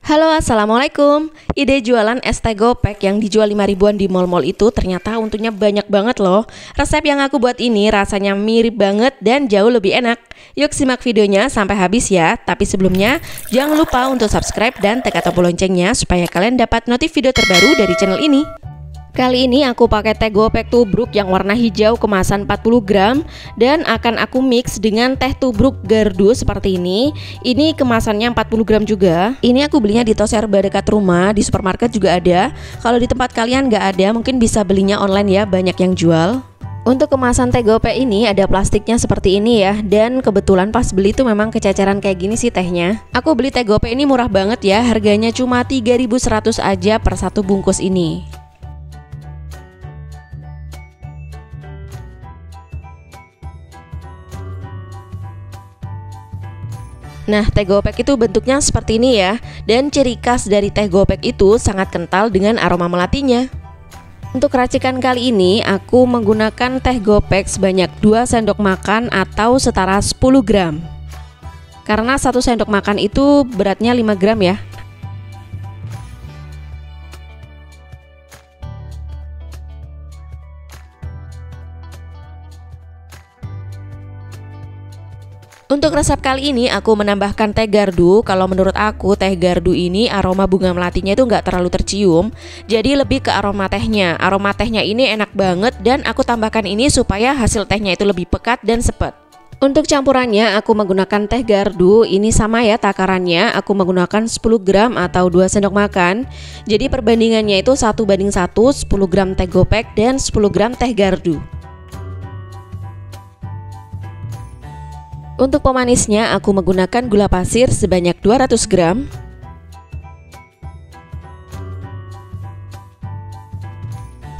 Halo, assalamualaikum. Ide jualan es teh gopek yang dijual 5 ribuan di mall-mall itu ternyata untungnya banyak banget loh. Resep yang aku buat ini rasanya mirip banget dan jauh lebih enak. Yuk simak videonya sampai habis ya. Tapi sebelumnya jangan lupa untuk subscribe dan tekan tombol loncengnya supaya kalian dapat notif video terbaru dari channel ini. Kali ini aku pakai teh gopek tubruk yang warna hijau kemasan 40 gram dan akan aku mix dengan teh tubruk gardu seperti ini. Ini kemasannya 40 gram juga. Ini aku belinya di Tos Herba dekat rumah, di supermarket juga ada. Kalau di tempat kalian nggak ada, mungkin bisa belinya online ya, banyak yang jual. Untuk kemasan teh gopek ini ada plastiknya seperti ini ya. Dan kebetulan pas beli tuh memang kececeran kayak gini sih tehnya. Aku beli teh gopek ini murah banget ya, harganya cuma 3.100 aja per satu bungkus ini. Nah, teh gopek itu bentuknya seperti ini ya. Dan ciri khas dari teh gopek itu sangat kental dengan aroma melatinya. Untuk racikan kali ini aku menggunakan teh gopek sebanyak 2 sendok makan atau setara 10 gram. Karena 1 sendok makan itu beratnya 5 gram ya. Untuk resep kali ini aku menambahkan teh gardu. Kalau menurut aku teh gardu ini aroma bunga melatinya itu nggak terlalu tercium, jadi lebih ke aroma tehnya. Aroma tehnya ini enak banget dan aku tambahkan ini supaya hasil tehnya itu lebih pekat dan sepet. Untuk campurannya aku menggunakan teh gardu. Ini sama ya takarannya, aku menggunakan 10 gram atau 2 sendok makan. Jadi perbandingannya itu 1:1, 10 gram teh gopek dan 10 gram teh gardu. Untuk pemanisnya aku menggunakan gula pasir sebanyak 200 gram.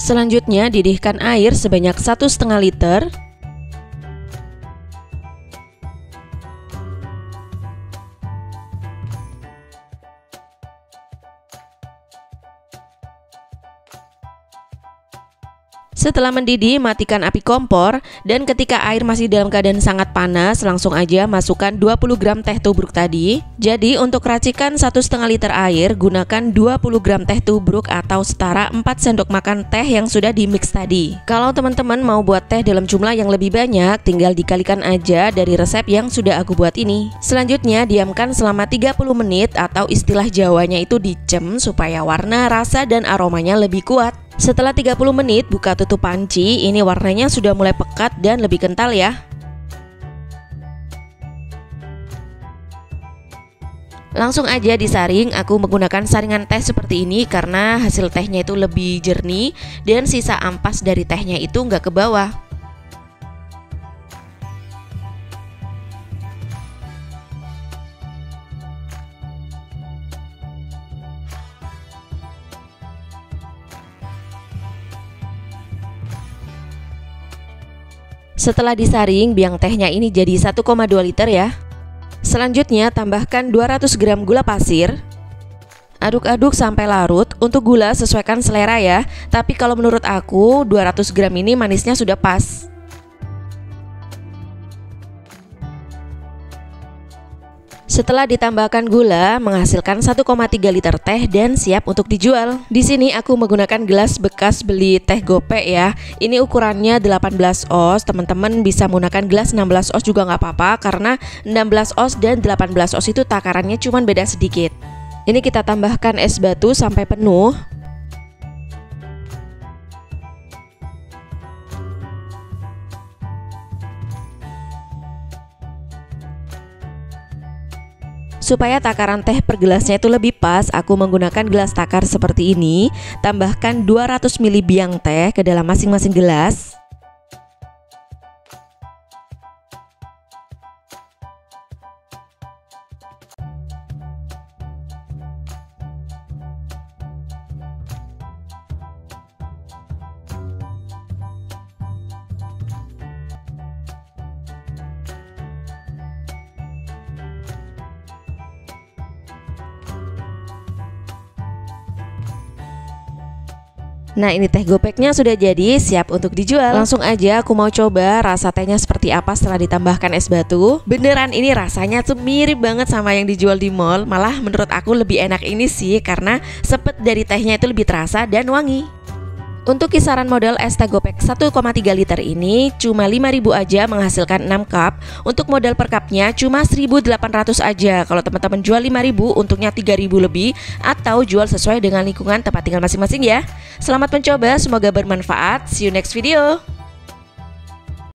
Selanjutnya didihkan air sebanyak 1,5 liter. Setelah mendidih, matikan api kompor dan ketika air masih dalam keadaan sangat panas, langsung aja masukkan 20 gram teh tubruk tadi. Jadi untuk racikan 1,5 liter air, gunakan 20 gram teh tubruk atau setara 4 sendok makan teh yang sudah di mix tadi. Kalau teman-teman mau buat teh dalam jumlah yang lebih banyak, tinggal dikalikan aja dari resep yang sudah aku buat ini. Selanjutnya diamkan selama 30 menit atau istilah Jawanya itu dicem supaya warna, rasa, dan aromanya lebih kuat. Setelah 30 menit buka tutup panci, ini warnanya sudah mulai pekat dan lebih kental ya. Langsung aja disaring, aku menggunakan saringan teh seperti ini karena hasil tehnya itu lebih jernih dan sisa ampas dari tehnya itu nggak ke bawah. Setelah disaring, biang tehnya ini jadi 1,2 liter ya. Selanjutnya tambahkan 200 gram gula pasir. Aduk-aduk sampai larut. Untuk gula sesuaikan selera ya. Tapi kalau menurut aku 200 gram ini manisnya sudah pas. Setelah ditambahkan gula, menghasilkan 1,3 liter teh dan siap untuk dijual. Di sini aku menggunakan gelas bekas beli teh gopek ya. Ini ukurannya 18 oz. Teman-teman bisa menggunakan gelas 16 oz juga nggak apa-apa karena 16 oz dan 18 oz itu takarannya cuma beda sedikit. Ini kita tambahkan es batu sampai penuh. Supaya takaran teh per gelasnya itu lebih pas, aku menggunakan gelas takar seperti ini. Tambahkan 200 ml biang teh ke dalam masing-masing gelas. Nah, ini teh gopeknya sudah jadi, siap untuk dijual. Langsung aja aku mau coba rasa tehnya seperti apa setelah ditambahkan es batu. Beneran ini rasanya tuh mirip banget sama yang dijual di mall. Malah menurut aku lebih enak ini sih, karena sepet dari tehnya itu lebih terasa dan wangi. Untuk kisaran modal es teh gopek 1,3 liter ini cuma 5.000 aja menghasilkan 6 cup. Untuk modal per cupnya cuma 1.800 aja. Kalau teman-teman jual 5.000 untungnya 3.000 lebih, atau jual sesuai dengan lingkungan tempat tinggal masing-masing ya. Selamat mencoba, semoga bermanfaat. See you next video.